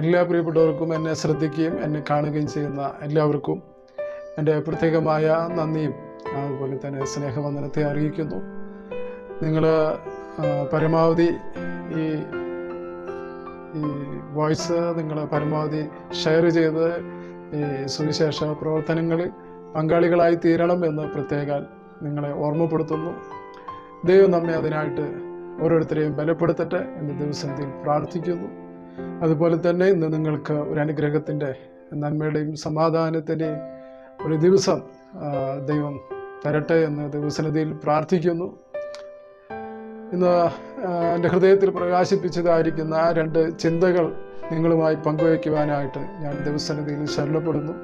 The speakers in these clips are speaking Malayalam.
എല്ലാ പ്രിയപ്പെട്ടവർക്കും എന്നെ ശ്രദ്ധിക്കുകയും എന്നെ കാണുകയും ചെയ്യുന്ന എല്ലാവർക്കും എൻ്റെ പ്രത്യേകമായ നന്ദിയും അതുപോലെ തന്നെ സ്നേഹവന്ദനത്തെ അറിയിക്കുന്നു. നിങ്ങൾ പരമാവധി ഈ വോയിസ് നിങ്ങൾ പരമാവധി ഷെയർ ചെയ്ത് ഈ സുവിശേഷ പ്രവർത്തനങ്ങളിൽ പങ്കാളികളായി തീരണം എന്ന് പ്രത്യേകം നിങ്ങളെ ഓർമ്മപ്പെടുത്തുന്നു. ദൈവം നമ്മെ അതിനായിട്ട് ഓരോരുത്തരെയും ബലപ്പെടുത്തട്ടെ എന്ന് ദിവസത്തിൽ പ്രാർത്ഥിക്കുന്നു. അതുപോലെ തന്നെ ഇന്ന് നിങ്ങൾക്ക് ഒരു അനുഗ്രഹത്തിൻ്റെ, നന്മയുടെയും സമാധാനത്തിൻ്റെയും ഒരു ദിവസം ദൈവം തരട്ടെ എന്ന് ദൈവസന്നിധിയിൽ പ്രാർത്ഥിക്കുന്നു. ഇന്ന് എൻ്റെ ഹൃദയത്തിൽ പ്രകാശിപ്പിച്ചതായിരിക്കുന്ന 2 ചിന്തകൾ നിങ്ങളുമായി പങ്കുവയ്ക്കുവാനായിട്ട് ഞാൻ ദൈവസന്നിധിയിൽ ശരണപ്പെടുന്നു.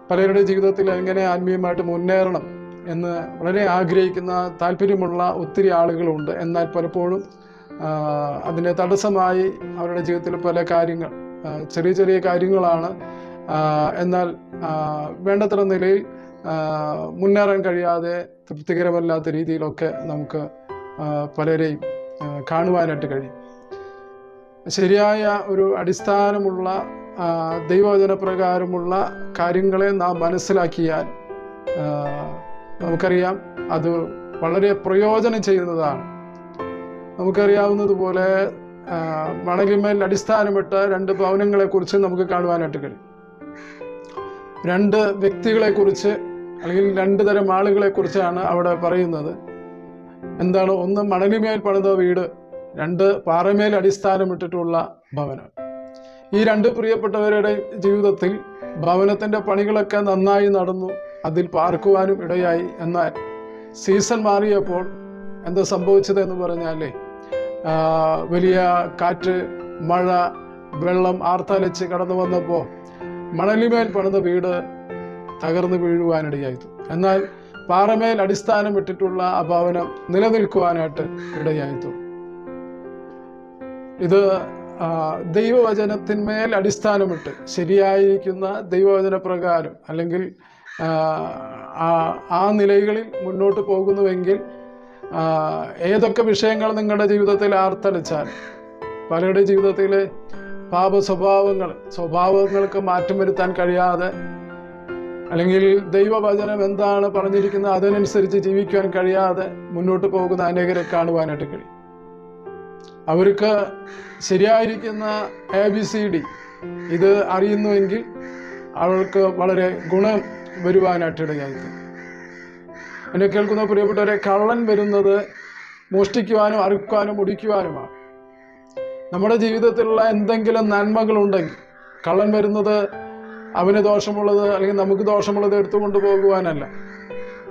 പലരുടെ ജീവിതത്തിൽ എങ്ങനെ ആത്മീയമായിട്ട് മുന്നേറണം എന്ന് വളരെ ആഗ്രഹിക്കുന്ന, താല്പര്യമുള്ള ഒത്തിരി ആളുകളുണ്ട്. എന്നാൽ പലപ്പോഴും അതിന് തടസ്സമായി അവരുടെ ജീവിതത്തിൽ പല കാര്യങ്ങൾ, ചെറിയ ചെറിയ കാര്യങ്ങളാണ്. എന്നാൽ വേണ്ടത്ര നിലയിൽ മുന്നേറാൻ കഴിയാതെ തൃപ്തികരമല്ലാത്ത രീതിയിലൊക്കെ നമുക്ക് പലരെയും കാണുവാനായിട്ട് കഴിയും. ശരിയായ ഒരു അടിസ്ഥാനമുള്ള ദൈവവചനപ്രകാരമുള്ള കാര്യങ്ങളെ നാം മനസ്സിലാക്കിയാൽ നമുക്കറിയാം അത് വളരെ പ്രയോജനം ചെയ്യുന്നതാണ്. നമുക്കറിയാവുന്നതുപോലെ മണലിന്മേൽ അടിസ്ഥാനമിട്ട 2 ഭവനങ്ങളെക്കുറിച്ച് നമുക്ക് കാണുവാനായിട്ട് കഴിയും. 2 വ്യക്തികളെക്കുറിച്ച് അല്ലെങ്കിൽ 2 തരം ആളുകളെക്കുറിച്ചാണ് അവിടെ പറയുന്നത്. എന്താണ്? ഒന്ന് മണലിന്മേൽ പണിത വീട്, 2 പാറമേൽ അടിസ്ഥാനമിട്ടിട്ടുള്ള ഭവനം. ഈ 2 പ്രിയപ്പെട്ടവരുടെ ജീവിതത്തിൽ ഭവനത്തിൻ്റെ പണികളൊക്കെ നന്നായി നടന്നു, അതിൽ പാർക്കുവാനും ഇടയായി. എന്നാൽ സീസൺ മാറിയപ്പോൾ എന്താ സംഭവിച്ചത് എന്ന് പറഞ്ഞാലേ, വലിയ കാറ്റ്, മഴ, വെള്ളം ആർത്തലച്ച് കടന്നു വന്നപ്പോൾ മണലിമേൽ പണിത വീട് തകർന്നു വീഴുവാനിടയായിത്തു. എന്നാൽ പാറമേൽ അടിസ്ഥാനമിട്ടിട്ടുള്ള ആ ഭവനം നിലനിൽക്കുവാനായിട്ട് ഇടയായിത്തു. ഇത് ദൈവവചനത്തിന്മേൽ അടിസ്ഥാനമിട്ട് ശരിയായിരിക്കുന്ന ദൈവവചന പ്രകാരം അല്ലെങ്കിൽ ആ നിലകളിൽ മുന്നോട്ട് പോകുന്നുവെങ്കിൽ ഏതൊക്കെ വിഷയങ്ങൾ നിങ്ങളുടെ ജീവിതത്തിൽ ആർത്തലിച്ചാൽ, പലരുടെ ജീവിതത്തിലെ സ്വഭാവങ്ങൾക്ക് മാറ്റം വരുത്താൻ കഴിയാതെ, അല്ലെങ്കിൽ ദൈവവചനം എന്താണ് പറഞ്ഞിരിക്കുന്നത് അതിനനുസരിച്ച് ജീവിക്കാൻ കഴിയാതെ മുന്നോട്ട് പോകുന്ന അനേകരെ കാണുവാനായിട്ട് കഴിയും. അവർക്ക് ശരിയായിരിക്കുന്ന ABCD ഇത് അറിയുന്നുവെങ്കിൽ അവൾക്ക് വളരെ ഗുണം വരുവാനായിട്ടിടയായി. എന്നെ കേൾക്കുന്ന പ്രിയപ്പെട്ടവരെ, കള്ളൻ വരുന്നത് മോഷ്ടിക്കുവാനും അറുക്കുവാനും മുടിക്കുവാനുമാണ്. നമ്മുടെ ജീവിതത്തിലുള്ള എന്തെങ്കിലും നന്മകളുണ്ടെങ്കിൽ കള്ളൻ വരുന്നത് അവന് ദോഷമുള്ളത് അല്ലെങ്കിൽ നമുക്ക് ദോഷമുള്ളത് എടുത്തുകൊണ്ട് പോകുവാനല്ല.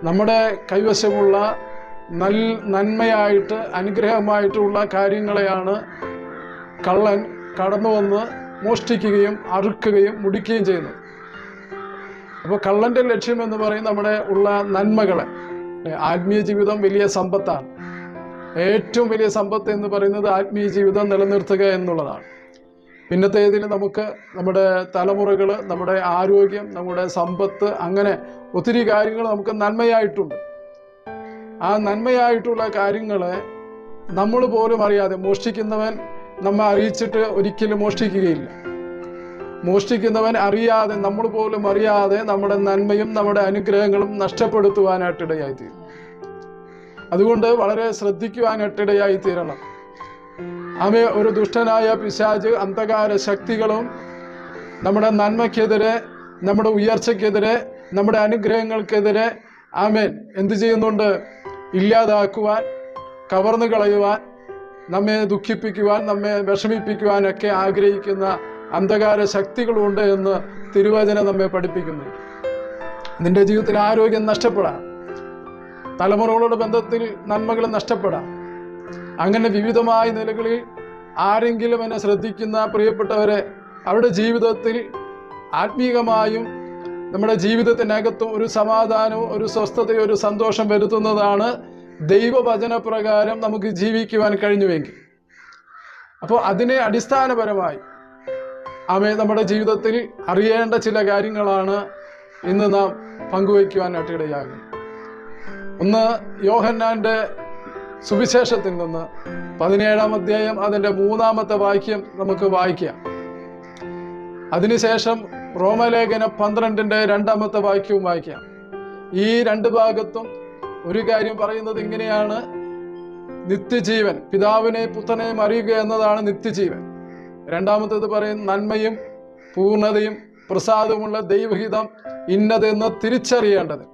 നമ്മുടെ കൈവശമുള്ള നന്മയായിട്ട് അനുഗ്രഹമായിട്ടുള്ള കാര്യങ്ങളെയാണ് കള്ളൻ കടന്നു വന്ന് മോഷ്ടിക്കുകയും അറുക്കുകയും മുടിക്കുകയും ചെയ്യുന്നത്. അപ്പോൾ കള്ളൻ്റെ ലക്ഷ്യം എന്ന് പറയും നമ്മുടെ ഉള്ള നന്മകളെ. ആത്മീയ ജീവിതം വലിയ സമ്പത്താണ്. ഏറ്റവും വലിയ സമ്പത്ത് എന്ന് പറയുന്നത് ആത്മീയ ജീവിതം നിലനിർത്തുക എന്നുള്ളതാണ്. പിന്നത്തേതിൽ നമുക്ക് നമ്മുടെ തലമുറകൾ, നമ്മുടെ ആരോഗ്യം, നമ്മുടെ സമ്പത്ത്, അങ്ങനെ ഒത്തിരി കാര്യങ്ങൾ നമുക്ക് നന്മയായിട്ടുണ്ട്. ആ നന്മയായിട്ടുള്ള കാര്യങ്ങളെ നമ്മൾ പോലും അറിയാതെ, മോഷ്ടിക്കുന്നവൻ നമ്മെ അറിയിച്ചിട്ട് ഒരിക്കലും മോഷ്ടിക്കുകയില്ല. മോഷ്ടിക്കുന്നവൻ അറിയാതെ, നമ്മൾ പോലും അറിയാതെ നമ്മുടെ നന്മയും നമ്മുടെ അനുഗ്രഹങ്ങളും നഷ്ടപ്പെടുത്തുവാനായിട്ടിടയായിത്തീരും. അതുകൊണ്ട് വളരെ ശ്രദ്ധിക്കുവാനായിട്ടിടയായി തീരണം. ഒരു ദുഷ്ടനായ പിശാച്, അന്ധകാര ശക്തികളും നമ്മുടെ നന്മയ്ക്കെതിരെ, നമ്മുടെ ഉയർച്ചയ്ക്കെതിരെ, നമ്മുടെ അനുഗ്രഹങ്ങൾക്കെതിരെ എന്ത് ചെയ്യുന്നുണ്ട്? ഇല്ലാതാക്കുവാൻ, കവർന്നു കളയുവാൻ, നമ്മെ ദുഃഖിപ്പിക്കുവാൻ, നമ്മെ വിഷമിപ്പിക്കുവാനൊക്കെ ആഗ്രഹിക്കുന്ന അന്ധകാര ശക്തികളുണ്ട് എന്ന് തിരുവചനം നമ്മെ പഠിപ്പിക്കുന്നു. നിന്റെ ജീവിതത്തിൽ ആരോഗ്യം നഷ്ടപ്പെടാം, തലമുറകളുടെ ബന്ധത്തിൽ നന്മകൾ നഷ്ടപ്പെടാം. അങ്ങനെ വിവിധമായ നിലകളിൽ ആരെങ്കിലും എന്നെ ശ്രദ്ധിക്കുന്ന പ്രിയപ്പെട്ടവരെ, അവരുടെ ജീവിതത്തിൽ ആത്മീകമായും നമ്മുടെ ജീവിതത്തിനകത്തും ഒരു സമാധാനവും ഒരു സ്വസ്ഥതയും ഒരു സന്തോഷം വരുത്തുന്നതാണ് ദൈവവചനപ്രകാരം നമുക്ക് ജീവിക്കുവാൻ കഴിഞ്ഞുവെങ്കിൽ. അപ്പോൾ അതിനെ അടിസ്ഥാനപരമായി നമ്മുടെ ജീവിതത്തിൽ അറിയേണ്ട ചില കാര്യങ്ങളാണ് ഇന്ന് നാം പങ്കുവയ്ക്കുവാനായിട്ട് ഇടയാകും. ഒന്ന്, യോഹന്നാന്റെ സുവിശേഷത്തിൽ നിന്ന് 17-ാം അധ്യായം അതിൻ്റെ 3-ാമത്തെ വാക്യം നമുക്ക് വായിക്കാം. അതിനുശേഷം റോമലേഖനം 12-ന്റെ 2-ാമത്തെ വാക്യവും വായിക്കാം. ഈ രണ്ട് ഭാഗത്തും ഒരു കാര്യം പറയുന്നത് ഇങ്ങനെയാണ്: നിത്യജീവൻ, പിതാവിനെ പുത്രനെയും അറിയുക എന്നതാണ് നിത്യജീവൻ. രണ്ടാമത്തേത് പറയും നന്മയും പൂർണ്ണതയും പ്രസാദമുള്ള ദൈവഹിതം ഇന്നതെന്ന് തിരിച്ചറിയേണ്ടത്.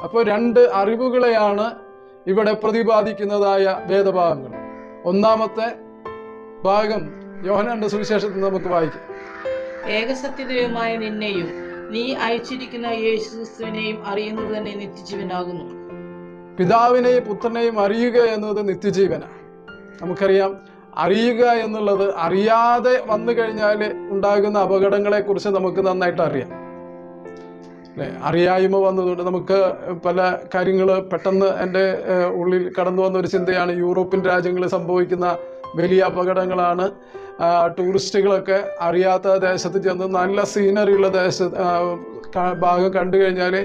അപ്പോൾ രണ്ട് അറിവുകളെയാണ് ഇവിടെ പ്രതിപാദിക്കുന്നതായ വേദഭാഗങ്ങൾ. ഒന്നാമത്തെ ഭാഗം യോഹന്നാന്റെ സുവിശേഷത്തിൽ നമുക്ക് വായിക്കാം. ഏകസത്യദൈവമായ നിന്നെയും നീ അയച്ചിരിക്കുന്ന യേശുക്രിസ്തുവിനെയും അറിയുന്നത് തന്നെ നിത്യജീവനാകുന്നു. പിതാവിനെയും പുത്രനെയും അറിയുക എന്നത് നിത്യജീവനാണ്. നമുക്കറിയാം, അറിയുക എന്നുള്ളത് അറിയാതെ വന്നു കഴിഞ്ഞാൽ ഉണ്ടാകുന്ന അപകടങ്ങളെ കുറിച്ച് നമുക്ക് നന്നായിട്ട് അറിയാം, അല്ലെ? അറിയായ്മ വന്നതുകൊണ്ട് നമുക്ക് പല കാര്യങ്ങൾ പെട്ടെന്ന് എൻ്റെ ഉള്ളിൽ കടന്നു വന്ന ഒരു ചിന്തയാണ്, യൂറോപ്യൻ രാജ്യങ്ങളിൽ സംഭവിക്കുന്ന വലിയ അപകടങ്ങളാണ്. ടൂറിസ്റ്റുകളൊക്കെ അറിയാത്ത ദേശത്ത് ചെന്ന് നല്ല സീനറിയുള്ള ഭാഗം കണ്ടു കഴിഞ്ഞാൽ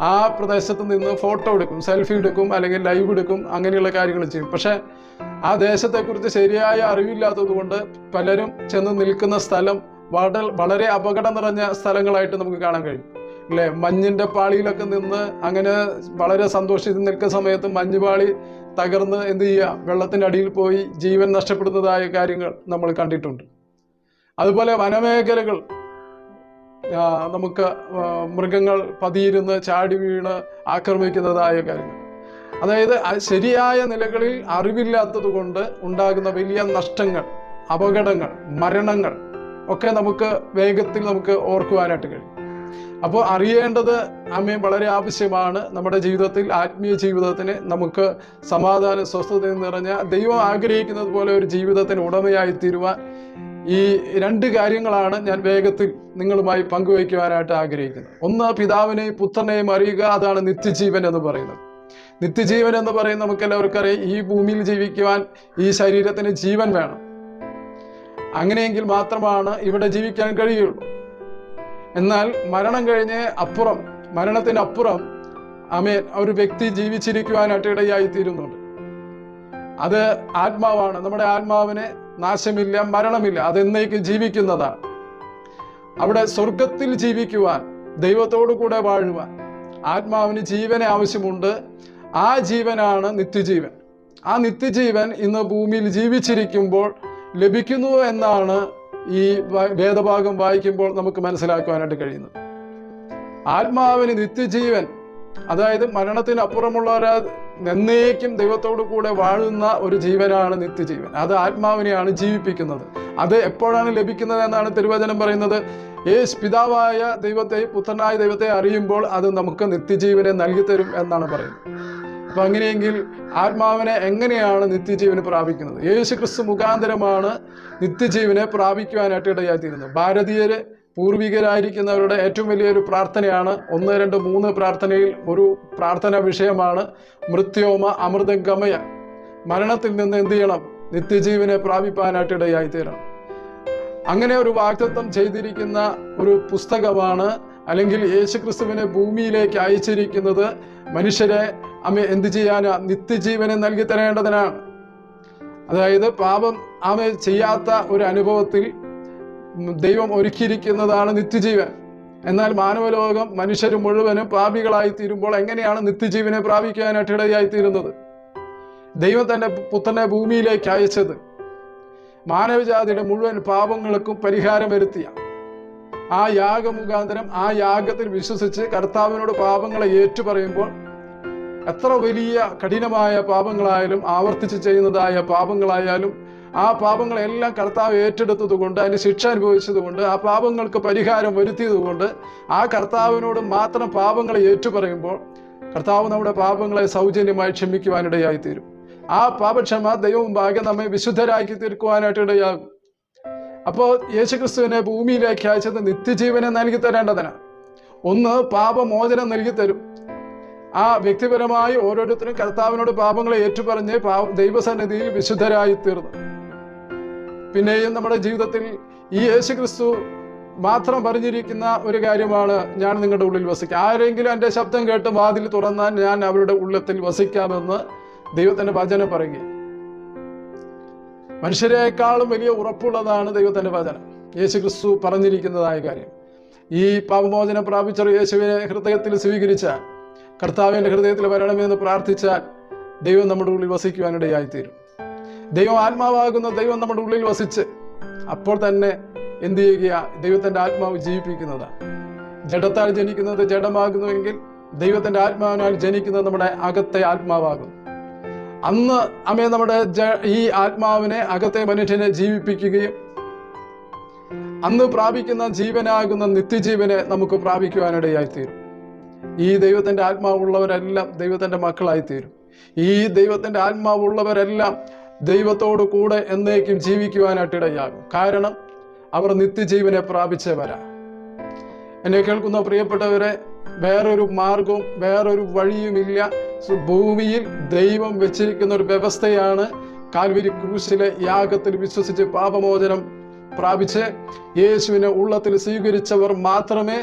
ആ പ്രദേശത്ത് നിന്ന് ഫോട്ടോ എടുക്കും, സെൽഫി എടുക്കും, അല്ലെങ്കിൽ ലൈവ് എടുക്കും, അങ്ങനെയുള്ള കാര്യങ്ങൾ ചെയ്യും. പക്ഷെ ആ ദേശത്തെക്കുറിച്ച് ശരിയായ അറിവില്ലാത്തത് കൊണ്ട് പലരും ചെന്ന് നിൽക്കുന്ന സ്ഥലം വളരെ അപകടം നിറഞ്ഞ സ്ഥലങ്ങളായിട്ട് നമുക്ക് കാണാൻ കഴിയും, അല്ലേ? മഞ്ഞിന്റെ പാളിയിലൊക്കെ നിന്ന് അങ്ങനെ വളരെ സന്തോഷിച്ച് നിൽക്കുന്ന സമയത്ത് മഞ്ഞുപാളി തകർന്ന് എന്ത് ചെയ്യുക, വെള്ളത്തിൻ്റെ അടിയിൽ പോയി ജീവൻ നഷ്ടപ്പെടുന്നതായ കാര്യങ്ങൾ നമ്മൾ കണ്ടിട്ടുണ്ട്. അതുപോലെ വനമേഖലകൾ നമുക്ക് മൃഗങ്ങൾ പതിയിരുന്ന് ചാടി വീണ് ആക്രമിക്കുന്നതായ കാര്യങ്ങൾ, അതായത് ശരിയായ നിലകളിൽ അറിവില്ലാത്തത് കൊണ്ട് ഉണ്ടാകുന്ന വലിയ നഷ്ടങ്ങൾ, അപകടങ്ങൾ, മരണങ്ങൾ ഒക്കെ നമുക്ക് വേഗത്തിൽ നമുക്ക് ഓർക്കുവാനായിട്ട് കഴിയും. അപ്പോൾ അറിയേണ്ടത് വളരെ ആവശ്യമാണ്. നമ്മുടെ ജീവിതത്തിൽ, ആത്മീയ ജീവിതത്തിന് നമുക്ക് സമാധാന സ്വസ്ഥത നിറഞ്ഞ ദൈവം ആഗ്രഹിക്കുന്നത് പോലെ ഒരു ജീവിതത്തിന് ഉടമയായി തീരുവാൻ ഈ രണ്ട് കാര്യങ്ങളാണ് ഞാൻ വേഗത്തിൽ നിങ്ങളുമായി പങ്കുവയ്ക്കുവാനായിട്ട് ആഗ്രഹിക്കുന്നത്. ഒന്ന്, പിതാവിനെയും പുത്രനെയും അറിയുക, അതാണ് നിത്യജീവൻ എന്ന് പറയുന്നത്. നിത്യജീവൻ എന്ന് പറയുന്നത് നമുക്കെല്ലാവർക്കും അറിയാം, ഈ ഭൂമിയിൽ ജീവിക്കുവാൻ ഈ ശരീരത്തിന് ജീവൻ വേണം. അങ്ങനെയെങ്കിൽ മാത്രമാണ് ഇവിടെ ജീവിക്കാൻ കഴിയുള്ളൂ. എന്നാൽ മരണം കഴിഞ്ഞ് മരണത്തിനപ്പുറം ഒരു വ്യക്തി ജീവിച്ചിരിക്കുവാനായിട്ട് ഇടയായി തീരുന്നുണ്ട്. അത് ആത്മാവാണ്. നമ്മുടെ ആത്മാവിന് നാശമില്ല, മരണമില്ല, അതെന്നേക്കും ജീവിക്കുന്നതാണ്. അവിടെ സ്വർഗത്തിൽ ജീവിക്കുവാൻ, ദൈവത്തോടു കൂടെ വാഴുവാൻ ആത്മാവിന് ജീവനെ ആവശ്യമുണ്ട്. ആ ജീവനാണ് നിത്യജീവൻ. ആ നിത്യജീവൻ ഇന്ന് ഭൂമിയിൽ ജീവിച്ചിരിക്കുമ്പോൾ ലഭിക്കുന്നു എന്നാണ് ഈ വേദഭാഗം വായിക്കുമ്പോൾ നമുക്ക് മനസ്സിലാക്കുവാനായിട്ട് കഴിയുന്നത്. ആത്മാവിന് നിത്യജീവൻ, അതായത് മരണത്തിനപ്പുറമുള്ളവരാ എന്നേക്കും ദൈവത്തോടു കൂടെ വാഴുന്ന ഒരു ജീവനാണ് നിത്യജീവൻ. അത് ആത്മാവിനെയാണ് ജീവിപ്പിക്കുന്നത്. അത് എപ്പോഴാണ് ലഭിക്കുന്നത് എന്നാണ് തിരുവചനം പറയുന്നത്. പിതാവായ ദൈവത്തെ, പുത്രനായ ദൈവത്തെ അറിയുമ്പോൾ അത് നമുക്ക് നിത്യജീവനെ നൽകി തരും എന്നാണ് പറയുന്നത്. അപ്പൊ അങ്ങനെയെങ്കിൽ ആത്മാവിനെ എങ്ങനെയാണ് നിത്യജീവന് പ്രാപിക്കുന്നത്? യേശുക്രിസ്തു മുഖാന്തരമാണ് നിത്യജീവനെ പ്രാപിക്കുവാനായിട്ട് ഇടയായിത്തീരുന്നത്. ഭാരതീയര് പൂർവികരായിരിക്കുന്നവരുടെ ഏറ്റവും വലിയൊരു പ്രാർത്ഥനയാണ് 1, 2, 3 പ്രാർത്ഥനയിൽ ഒരു പ്രാർത്ഥന വിഷയമാണ് മൃത്യോമ അമൃതം ഗമയ. മരണത്തിൽ നിന്ന് എന്ത് ചെയ്യണം? നിത്യജീവനെ പ്രാപിപ്പാനായിട്ട് ഇടയായിത്തീരണം. അങ്ങനെ ഒരു വാഗ്ദത്തം ചെയ്തിരിക്കുന്ന ഒരു പുസ്തകമാണ്, അല്ലെങ്കിൽ യേശുക്രിസ്തുവിനെ ഭൂമിയിലേക്ക് അയച്ചിരിക്കുന്നത് മനുഷ്യരെ എന്ത് ചെയ്യാനാ? നിത്യജീവനെ നൽകി തരേണ്ടതിനാണ്. അതായത് പാപം ചെയ്യാത്ത ഒരു അനുഭവത്തിൽ ദൈവം ഒരുക്കിയിരിക്കുന്നതാണ് നിത്യജീവൻ. എന്നാൽ മാനവലോകം, മനുഷ്യർ മുഴുവനും പാപികളായി തീരുമ്പോൾ എങ്ങനെയാണ് നിത്യജീവനെ പ്രാപിക്കാനായിട്ട് ഇടയായിത്തീരുന്നത്? ദൈവം തന്റെ പുത്രനെ ഭൂമിയിലേക്ക് അയച്ചത് മാനവജാതിയുടെ മുഴുവൻ പാപങ്ങൾക്കും പരിഹാരം വരുത്തിയ ആ യാഗമുഖാന്തരം, ആ യാഗത്തിൽ വിശ്വസിച്ച് കർത്താവിനോട് പാപങ്ങളെ ഏറ്റുപറയുമ്പോൾ എത്ര വലിയ കഠിനമായ പാപങ്ങളായാലും, ആവർത്തിച്ച് ചെയ്യുന്നതായ പാപങ്ങളായാലും, ആ പാപങ്ങളെല്ലാം കർത്താവ് ഏറ്റെടുത്തത് കൊണ്ട്, അതിന് ശിക്ഷ അനുഭവിച്ചത് കൊണ്ട്, ആ പാപങ്ങൾക്ക് പരിഹാരം വരുത്തിയത് കൊണ്ട്, ആ കർത്താവിനോട് മാത്രം പാപങ്ങളെ ഏറ്റുപറയുമ്പോൾ കർത്താവ് നമ്മുടെ പാപങ്ങളെ സൗജന്യമായി ക്ഷമിക്കുവാനിടയായിത്തീരും. ആ പാപക്ഷമ ദൈവമുമ്പാകെ നമ്മെ വിശുദ്ധരാക്കി തീർക്കുവാനായിട്ട് ഇടയാകും. അപ്പോൾ യേശുക്രിസ്തുവിനെ ഭൂമിയിലേക്ക് അയച്ചത് നിത്യജീവനെ നൽകി തരേണ്ടതിനാണ്. ഒന്ന്, പാപമോചനം നൽകി തരും. ആ വ്യക്തിപരമായി ഓരോരുത്തരും കർത്താവിനോട് പാപങ്ങളെ ഏറ്റുപറഞ്ഞ് ദൈവസന്നിധിയിൽ വിശുദ്ധരായി തീർന്നു. പിന്നെയും നമ്മുടെ ജീവിതത്തിൽ ഈ യേശുക്രിസ്തു മാത്രം പറഞ്ഞിരിക്കുന്ന ഒരു കാര്യമാണ്, ഞാൻ നിങ്ങളുടെ ഉള്ളിൽ വസിക്കാം. ആരെങ്കിലും എൻ്റെ ശബ്ദം കേട്ട് വാതിൽ തുറന്നാൽ ഞാൻ അവരുടെ ഉള്ളത്തിൽ വസിക്കാമെന്ന് ദൈവത്തിന്റെ വചനം പറയുക. മനുഷ്യരെക്കാളും വലിയ ഉറപ്പുള്ളതാണ് ദൈവത്തിന്റെ വചനം. യേശു ക്രിസ്തു പറഞ്ഞിരിക്കുന്നതായ കാര്യം. ഈ പാപമോചനം പ്രാപിച്ച യേശുവിനെ ഹൃദയത്തിൽ സ്വീകരിച്ച കർത്താവിൻ്റെ ഹൃദയത്തിൽ വരണമെന്ന് പ്രാർത്ഥിച്ചാൽ ദൈവം നമ്മുടെ ഉള്ളിൽ വസിക്കുവാനിടയായിത്തീരും. ദൈവം ആത്മാവാകുന്ന ദൈവം നമ്മുടെ ഉള്ളിൽ വസിച്ച് അപ്പോൾ തന്നെ എന്ത് ചെയ്യുക? ദൈവത്തിൻ്റെ ആത്മാവ് ജീവിപ്പിക്കുന്നതാണ്. ജഡത്താൽ ജനിക്കുന്നത് ജഡമാകുന്നുവെങ്കിൽ ദൈവത്തിൻ്റെ ആത്മാവിനാൽ ജനിക്കുന്നത് നമ്മുടെ അകത്തെ ആത്മാവാകുന്നു. അന്ന് നമ്മുടെ ഈ ആത്മാവിനെ, അകത്തെ മനുഷ്യനെ ജീവിപ്പിക്കുകയും അന്ന് പ്രാപിക്കുന്ന ജീവനാകുന്ന നിത്യജീവനെ നമുക്ക് പ്രാപിക്കുവാനിടയായിത്തീരും. ഈ ദൈവത്തിൻ്റെ ആത്മാവുള്ളവരെല്ലാം ദൈവത്തിൻ്റെ മക്കളായിത്തീരും. ഈ ദൈവത്തിൻ്റെ ആത്മാവുള്ളവരെല്ലാം ദൈവത്തോടു കൂടെ എന്നേക്കും ജീവിക്കുവാനായിട്ടിടയാകും. കാരണം അവർ നിത്യജീവനെ പ്രാപിച്ചവരാ. എന്നെ കേൾക്കുന്ന പ്രിയപ്പെട്ടവരെ, വേറൊരു മാർഗവും വേറൊരു വഴിയുമില്ല. ഭൂമിയിൽ ദൈവം വെച്ചിരിക്കുന്ന ഒരു വ്യവസ്ഥയാണ് കാൽവരി ക്രൂശിലെ യാഗത്തിൽ വിശ്വസിച്ച് പാപമോചനം പ്രാപിച്ച് യേശുവിനെ ഉള്ളത്തിൽ സ്വീകരിച്ചവർ മാത്രമേ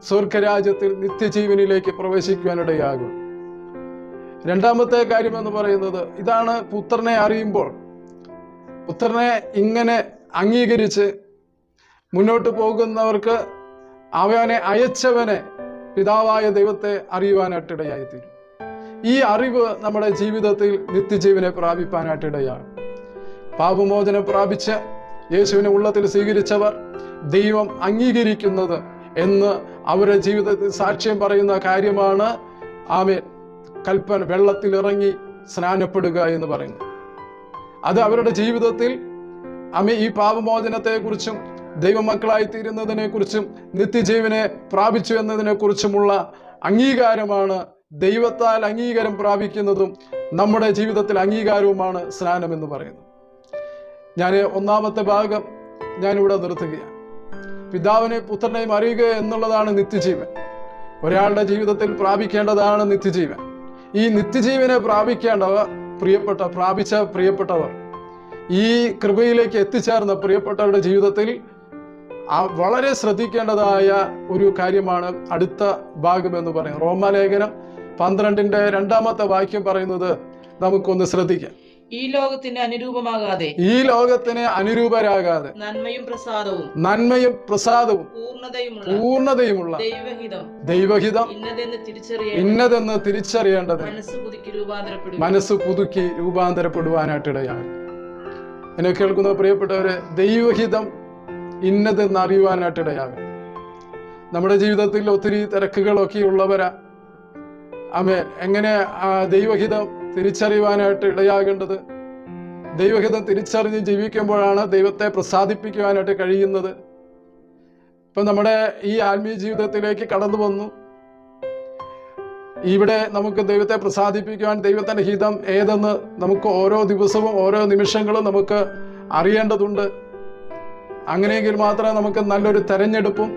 സ്വർഗരാജ്യത്തിൽ നിത്യജീവനിലേക്ക് പ്രവേശിക്കുവാനിടയാകൂ. രണ്ടാമത്തെ കാര്യം എന്ന് പറയുന്നത് ഇതാണ്. പുത്രനെ അറിയുമ്പോൾ, പുത്രനെ ഇങ്ങനെ അംഗീകരിച്ച് മുന്നോട്ട് പോകുന്നവർക്ക് അവനെ അയച്ചവനെ, പിതാവായ ദൈവത്തെ അറിയുവാനായിട്ടിടയായിത്തീരും. ഈ അറിവ് നമ്മുടെ ജീവിതത്തിൽ നിത്യജീവനെ പ്രാപിപ്പാനായിട്ടിടയാകും. പാപമോചനം പ്രാപിച്ച് യേശുവിനെ ഉള്ളത്തിൽ സ്വീകരിച്ചവർ ദൈവം അംഗീകരിക്കുന്നത് എന്ന് അവരുടെ ജീവിതത്തിൽ സാക്ഷ്യം പറയുന്ന കാര്യമാണ് ആമേൻ കൽപ്പന, വെള്ളത്തിൽ ഇറങ്ങി സ്നാനപ്പെടുക എന്ന് പറയുന്നത്. അത് അവരുടെ ജീവിതത്തിൽ ഈ പാപമോചനത്തെക്കുറിച്ചും ദൈവമക്കളായി തീരുന്നതിനെ കുറിച്ചും നിത്യജീവനെ പ്രാപിച്ചു എന്നതിനെ കുറിച്ചുമുള്ള അംഗീകാരമാണ്. ദൈവത്താൽ അംഗീകാരം പ്രാപിക്കുന്നതും നമ്മുടെ ജീവിതത്തിൽ അംഗീകാരവുമാണ് സ്നാനം എന്ന് പറയുന്നത്. ഞാൻ ഒന്നാമത്തെ ഭാഗം ഞാനിവിടെ നിർത്തുകയാണ്. പിതാവിനെ പുത്രനെയും അറിയുക എന്നുള്ളതാണ് നിത്യജീവൻ. ഒരാളുടെ ജീവിതത്തിൽ പ്രാപിക്കേണ്ടതാണ് നിത്യജീവൻ. ഈ നിത്യജീവനെ പ്രാപിക്കേണ്ടവർ പ്രാപിച്ച പ്രിയപ്പെട്ടവർ, ഈ കൃപയിലേക്ക് എത്തിച്ചേർന്ന പ്രിയപ്പെട്ടവരുടെ ജീവിതത്തിൽ വളരെ ശ്രദ്ധിക്കേണ്ടതായ ഒരു കാര്യമാണ് അടുത്ത ഭാഗം എന്ന് പറയുന്നത്. റോമാലേഖനം 12-ന്റെ 2-ാമത്തെ വാക്യം പറയുന്നത് നമുക്കൊന്ന് ശ്രദ്ധിക്കാം. ഈ ലോകത്തിന് അനുരൂപമാകാതെ, ഈ ലോകത്തിന് അനുരൂപരാകാതെ, നന്മയും പ്രസാദവും പൂർണ്ണതയുമുള്ള ദൈവഹിതം ഇന്നതെന്ന് തിരിച്ചറിയേണ്ടത് മനസ്സ് പുതുക്കി രൂപാന്തരപ്പെടുവാനായിട്ടിടയാണ്. എന്നെ കേൾക്കുന്ന പ്രിയപ്പെട്ടവരെ, ദൈവഹിതം ഇന്നതെന്ന് അറിയുവാനായിട്ടിടയാകും. നമ്മുടെ ജീവിതത്തിൽ ഒത്തിരി തിരക്കുകളൊക്കെ ഉള്ളവരാ. എങ്ങനെ ദൈവഹിതം തിരിച്ചറിയുവാനായിട്ട് ഇടയാകേണ്ടത്? ദൈവഹിതം തിരിച്ചറിഞ്ഞ് ജീവിക്കുമ്പോഴാണ് ദൈവത്തെ പ്രസാദിപ്പിക്കുവാനായിട്ട് കഴിയുന്നത്. ഇപ്പം നമ്മുടെ ഈ ആത്മീയ ജീവിതത്തിലേക്ക് കടന്നു വന്നു. ഇവിടെ നമുക്ക് ദൈവത്തെ പ്രസാദിപ്പിക്കുവാൻ ദൈവത്തിൻ്റെ ഹിതം ഏതെന്ന് നമുക്ക് ഓരോ ദിവസവും ഓരോ നിമിഷങ്ങളും നമുക്ക് അറിയേണ്ടതുണ്ട്. അങ്ങനെയെങ്കിൽ മാത്രമേ നമുക്ക് നല്ലൊരു തെരഞ്ഞെടുപ്പും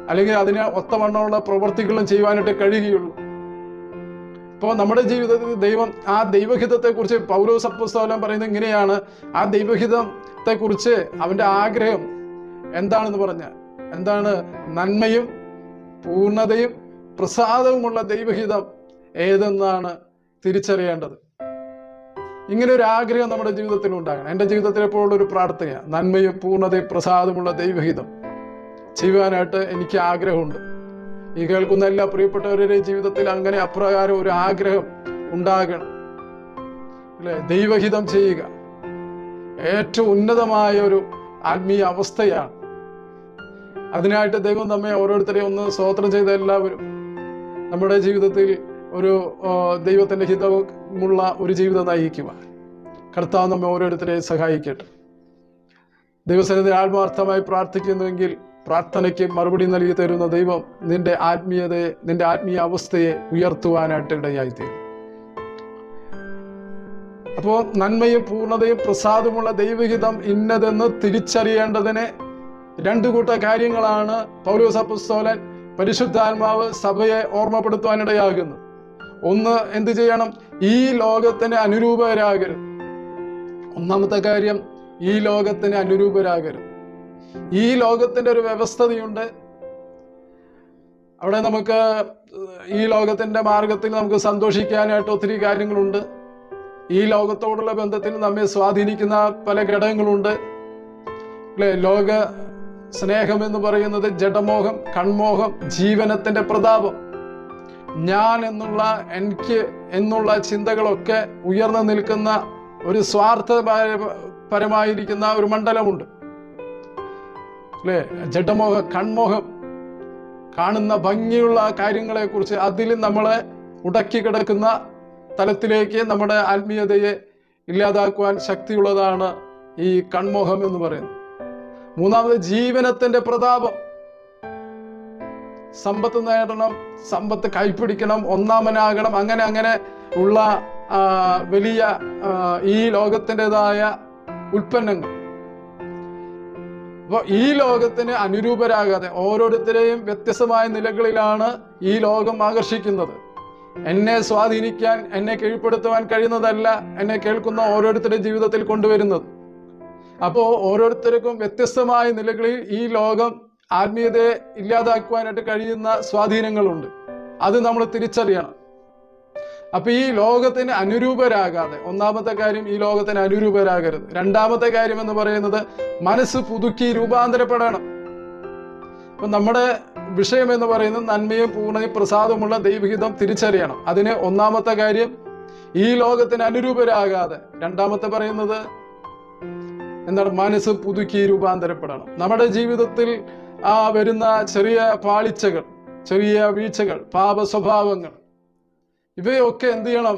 അല്ലെങ്കിൽ അതിന് ഒത്തവണ്ണമുള്ള പ്രവൃത്തികളും ചെയ്യുവാനായിട്ട് കഴിയുകയുള്ളൂ. ഇപ്പോൾ നമ്മുടെ ജീവിതത്തിൽ ദൈവം ആ ദൈവഹിതത്തെക്കുറിച്ച് പൗലോസ് അപ്പോസ്തലൻ പറയുന്നത് ഇങ്ങനെയാണ്. ആ ദൈവഹിതത്തെക്കുറിച്ച് അവൻ്റെ ആഗ്രഹം എന്താണെന്ന് പറഞ്ഞാൽ എന്താണ്? നന്മയും പൂർണ്ണതയും പ്രസാദവുമുള്ള ദൈവഹിതം ഏതെന്നാണ് തിരിച്ചറിയേണ്ടത്. ഇങ്ങനെ ഒരു ആഗ്രഹം നമ്മുടെ ജീവിതത്തിൽ ഉണ്ടാകണം. എൻ്റെ ജീവിതത്തിൽ എപ്പോഴുള്ള ഒരു പ്രാർത്ഥനയാണ്, നന്മയും പൂർണ്ണതയും പ്രസാദമുള്ള ദൈവഹിതം ചെയ്യുവാനായിട്ട് എനിക്ക് ആഗ്രഹമുണ്ട്. ഈ കേൾക്കുന്ന എല്ലാ പ്രിയപ്പെട്ടവരുടെ ജീവിതത്തിൽ അങ്ങനെ അപ്രകാരം ഒരു ആഗ്രഹം ഉണ്ടാകണം, അല്ലെ? ദൈവഹിതം ചെയ്യുക ഏറ്റവും ഉന്നതമായ ഒരു ആത്മീയ അവസ്ഥയാണ്. അതിനായിട്ട് ദൈവം നമ്മെ ഓരോരുത്തരെയും ഒന്ന് സ്തോത്രം ചെയ്ത എല്ലാവരും നമ്മുടെ ജീവിതത്തിൽ ഒരു ദൈവത്തിൻ്റെ ഹിതമുള്ള ഒരു ജീവിതം നയിക്കുക. കർത്താവ് നമ്മെ ഓരോരുത്തരെയും സഹായിക്കട്ടെ. ദൈവസന്നിധിയിൽ ആത്മാർത്ഥമായി പ്രാർത്ഥിക്കുന്നുവെങ്കിൽ പ്രാർത്ഥനയ്ക്ക് മറുപടി നൽകി തരുന്ന ദൈവം നിന്റെ ആത്മീയതയെ, നിന്റെ ആത്മീയ അവസ്ഥയെ ഉയർത്തുവാനായിട്ട് ഇടയായിത്തീരും. അപ്പോൾ നന്മയും പൂർണ്ണതയും പ്രസാദമുള്ള ദൈവഹിതം ഇന്നതെന്ന് തിരിച്ചറിയേണ്ടതിന് 2 കൂട്ട കാര്യങ്ങളാണ് പൗലോസ് അപ്പോസ്തലൻ പരിശുദ്ധാത്മാവ് സഭയെ ഓർമ്മപ്പെടുത്തുവാനിടയാകുന്നത്. ഒന്ന്, എന്ത് ചെയ്യണം? ഈ ലോകത്തിന് അനുരൂപരാകരുത്. ഒന്നാമത്തെ കാര്യം, ഈ ലോകത്തിന് അനുരൂപരാകരുത്. ഈ ലോകത്തിൻ്റെ ഒരു വ്യവസ്ഥതയുണ്ട്. അവിടെ നമുക്ക് ഈ ലോകത്തിൻ്റെ മാർഗത്തിൽ നമുക്ക് സന്തോഷിക്കാനായിട്ട് ഒത്തിരി കാര്യങ്ങളുണ്ട്. ഈ ലോകത്തോടുള്ള ബന്ധത്തിൽ നമ്മെ സ്വാധീനിക്കുന്ന പല ഘടകങ്ങളുണ്ട്, അല്ലേ? സ്നേഹം എന്ന് പറയുന്നത് ജഡമോഹം, കൺമോഹം, ജീവനത്തിന്റെ പ്രതാപം, ഞാൻ എന്നുള്ള, എനിക്ക് എന്നുള്ള ചിന്തകളൊക്കെ ഉയർന്നു നിൽക്കുന്ന ഒരു സ്വാർത്ഥപരമായിരിക്കുന്ന ഒരു മണ്ഡലമുണ്ട് അല്ലേ? ജഡമോഹം, കൺമോഹം, കാണുന്ന ഭംഗിയുള്ള കാര്യങ്ങളെ കുറിച്ച് അതിൽ നമ്മളെ ഉടക്കി കിടക്കുന്ന തലത്തിലേക്ക് നമ്മുടെ ആത്മീയതയെ ഇല്ലാതാക്കുവാൻ ശക്തിയുള്ളതാണ് ഈ കൺമോഹം എന്ന് പറയുന്നത്. മൂന്നാമത് ജീവനത്തിന്റെ പ്രതാപം. സമ്പത്ത് നേടണം, സമ്പത്ത് കൈപ്പിടിക്കണം, ഒന്നാമനാകണം, അങ്ങനെ ഉള്ള വലിയ ഈ ലോകത്തിൻ്റെതായ ഉൽപ്പന്നങ്ങൾ. അപ്പോൾ ഈ ലോകത്തിന് അനുരൂപരാകാതെ ഓരോരുത്തരെയും വ്യത്യസ്തമായ നിലകളിലാണ് ഈ ലോകം ആകർഷിക്കുന്നത്. എന്നെ സ്വാധീനിക്കാൻ, എന്നെ കീഴ്പ്പെടുത്തുവാൻ കഴിയുന്നതല്ല എന്നെ കേൾക്കുന്ന ഓരോരുത്തരുടെ ജീവിതത്തിൽ കൊണ്ടുവരുന്നത്. അപ്പോൾ ഓരോരുത്തർക്കും വ്യത്യസ്തമായ നിലകളിൽ ഈ ലോകം ആത്മീയതയെ ഇല്ലാതാക്കുവാനായിട്ട് കഴിയുന്ന സ്വാധീനങ്ങളുണ്ട്. അത് നമ്മൾ തിരിച്ചറിയണം. അപ്പൊ ഈ ലോകത്തിന് അനുരൂപരാകാതെ, ഒന്നാമത്തെ കാര്യം ഈ ലോകത്തിന് അനുരൂപരാകരുത്. രണ്ടാമത്തെ കാര്യം എന്ന് പറയുന്നത് മനസ്സ് പുതുക്കി രൂപാന്തരപ്പെടണം. അപ്പൊ നമ്മുടെ വിഷയം എന്ന് പറയുന്നത് നന്മയും പൂർണ്ണയും പ്രസാദമുള്ള ദൈവഹിതം തിരിച്ചറിയണം. അതിന് ഒന്നാമത്തെ കാര്യം ഈ ലോകത്തിന് അനുരൂപരാകാതെ. രണ്ടാമത്തെ പറയുന്നത് എന്താണ്? മനസ്സ് പുതുക്കി രൂപാന്തരപ്പെടണം. നമ്മുടെ ജീവിതത്തിൽ വരുന്ന ചെറിയ പാളിച്ചകൾ, ചെറിയ വീഴ്ചകൾ, പാപ സ്വഭാവങ്ങൾ, ഇവയൊക്കെ എന്ത് ചെയ്യണം?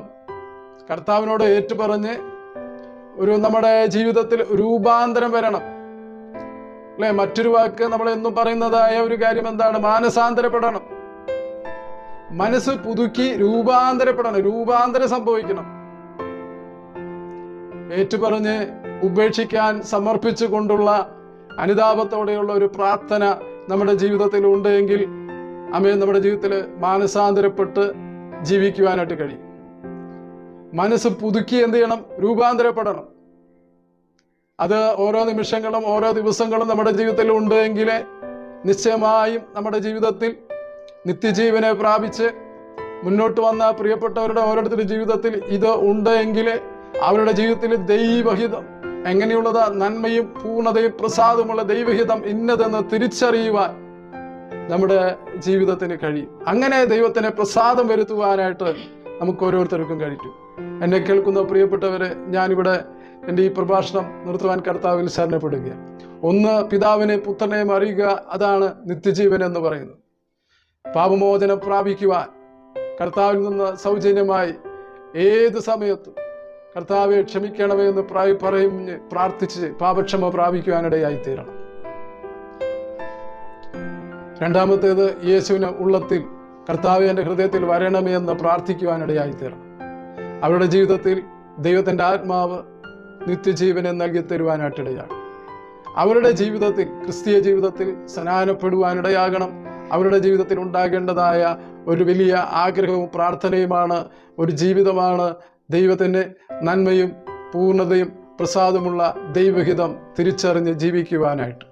കർത്താവിനോട് ഏറ്റുപറഞ്ഞ് നമ്മുടെ ജീവിതത്തിൽ രൂപാന്തരം വരണം അല്ലെ? മറ്റൊരു വാക്ക് നമ്മൾ എന്നും പറയുന്നതായ ഒരു കാര്യം എന്താണ്? മാനസാന്തരപ്പെടണം. മനസ്സ് പുതുക്കി രൂപാന്തരപ്പെടണം, രൂപാന്തരം സംഭവിക്കണം. ഏറ്റുപറഞ്ഞ് ഉപേക്ഷിക്കാൻ സമർപ്പിച്ചു കൊണ്ടുള്ള അനുതാപത്തോടെയുള്ള ഒരു പ്രാർത്ഥന നമ്മുടെ ജീവിതത്തിൽ ഉണ്ടെങ്കിൽ നമ്മുടെ ജീവിതത്തിൽ മാനസാന്തരപ്പെട്ട് ജീവിക്കുവാനായിട്ട് കഴിയും. മനസ്സ് പുതുക്കി എന്ത് ചെയ്യണം? രൂപാന്തരപ്പെടണം. അത് ഓരോ നിമിഷങ്ങളും ഓരോ ദിവസങ്ങളും നമ്മുടെ ജീവിതത്തിൽ ഉണ്ടെങ്കിൽ നിശ്ചയമായും നമ്മുടെ ജീവിതത്തിൽ നിത്യജീവനെ പ്രാപിച്ച് മുന്നോട്ട് വന്ന പ്രിയപ്പെട്ടവരുടെ ഓരോരുത്തരുടെ ജീവിതത്തിൽ ഇത് ഉണ്ടെങ്കിൽ അവരുടെ ജീവിതത്തിൽ ദൈവഹിതം എങ്ങനെയുള്ളതാ? നന്മയും പൂർണ്ണതയും പ്രസാദമുള്ള ദൈവഹിതം ഇന്നതെന്ന് തിരിച്ചറിയുവാൻ നമ്മുടെ ജീവിതത്തിന് കഴിയും. അങ്ങനെ ദൈവത്തിന് പ്രസാദം വരുത്തുവാനായിട്ട് നമുക്ക് ഓരോരുത്തർക്കും കഴിയും. എന്നെ കേൾക്കുന്ന പ്രിയപ്പെട്ടവരെ, ഞാനിവിടെ എൻ്റെ ഈ പ്രഭാഷണം നിർത്തുവാൻ കർത്താവിൽ ശരണപ്പെടുകയാണ്. ഒന്ന്, പിതാവിനെ പുത്രനെയും അറിയുക. അതാണ് നിത്യജീവൻ എന്ന് പറയുന്നത്. പാപമോചനം പ്രാപിക്കുവാൻ കർത്താവിൽ നിന്ന് സൗജന്യമായി ഏത് സമയത്തും കർത്താവെ ക്ഷമിക്കണമേ എന്ന് പറഞ്ഞ് പ്രാർത്ഥിച്ച് പാപക്ഷമ പ്രാപിക്കുവാനിടയായി തീരണം. രണ്ടാമത്തേത്, യേശുവിന് ഉള്ളത്തിൽ കർത്താവെ എൻ്റെ ഹൃദയത്തിൽ വരണമേ എന്ന് പ്രാർത്ഥിക്കുവാനിടയായി തീരണം. അവരുടെ ജീവിതത്തിൽ ദൈവത്തിൻ്റെ ആത്മാവ് നിത്യജീവനെ നൽകി തരുവാനായിട്ടിടയാണ്. അവരുടെ ജീവിതത്തിൽ, ക്രിസ്തീയ ജീവിതത്തിൽ സ്നാനപ്പെടുവാനിടയാകണം. അവരുടെ ജീവിതത്തിൽ ഉണ്ടാകേണ്ടതായ ഒരു വലിയ ആഗ്രഹവും പ്രാർത്ഥനയുമാണ്, ഒരു ജീവിതമാണ് ദൈവത്തിൻ്റെ നന്മയും പൂർണ്ണതയും പ്രസാദമുള്ള ദൈവഹിതം തിരിച്ചറിഞ്ഞ് ജീവിക്കുവാനായിട്ട്.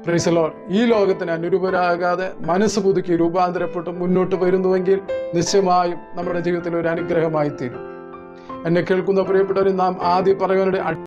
Praise the Lord. ഈ ലോകത്തിന് അനുരൂപരാകാതെ മനസ്സ് പുതുക്കി രൂപാന്തരപ്പെട്ട് മുന്നോട്ട് വരുന്നുവെങ്കിൽ നിശ്ചയമായും നമ്മുടെ ജീവിതത്തിൽ ഒരു അനുഗ്രഹമായി തീരും. എന്നെ കേൾക്കുന്ന പ്രിയപ്പെട്ടവർ, നാം ആദ്യം പറയുവാനായിട്ട്